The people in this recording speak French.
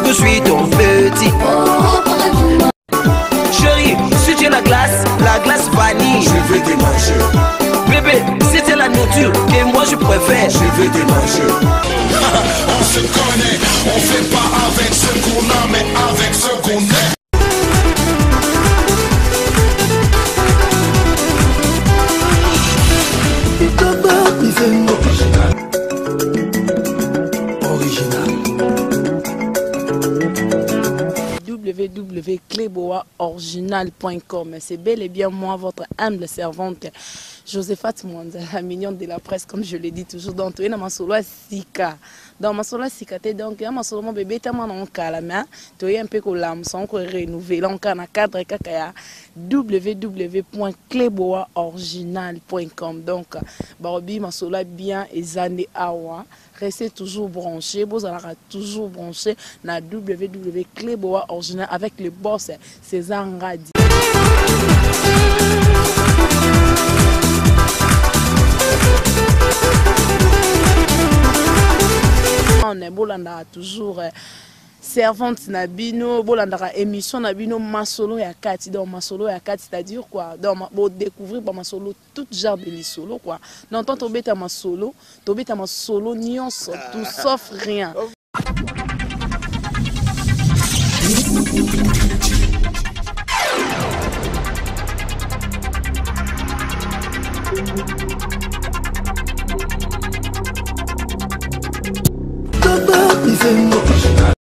je suis ton petit. Chérie, si tu es la glace vanille, Je vais te manger. bébé, si tu es la nourriture que moi je préfère, Je vais te manger. On se connaît, on fait pas avec ce qu'on a, mais avec ce qu'on est. www.cleboaoriginal.com. C'est bel et bien moi, votre humble servante, Josephat Mwanza, la mignonne de la presse, comme je l'ai dit toujours. Donc, tu es dans ma solo Sika. Dans ma solo Sika, donc, il y a ma solo mon bébé, tu es en calme, tu es un peu comme l'âme, sans qu'on renouvelle. Donc, on a cadre www.cleboaoriginal.com. Donc, Barobi, ma solo bien et Zane Awa. Restez toujours branchés, vous allez toujours branchés dans www.cleboaoriginal avec le boss César Ngadi. On est bolanda toujours servante nabino, bolanda émission nabino masolo ya kati, donc masolo ya kati, c'est-à-dire quoi, donc pour découvrir par masolo tout genre de lisolo quoi. Donc tant to beta masolo nion tout sauf rien.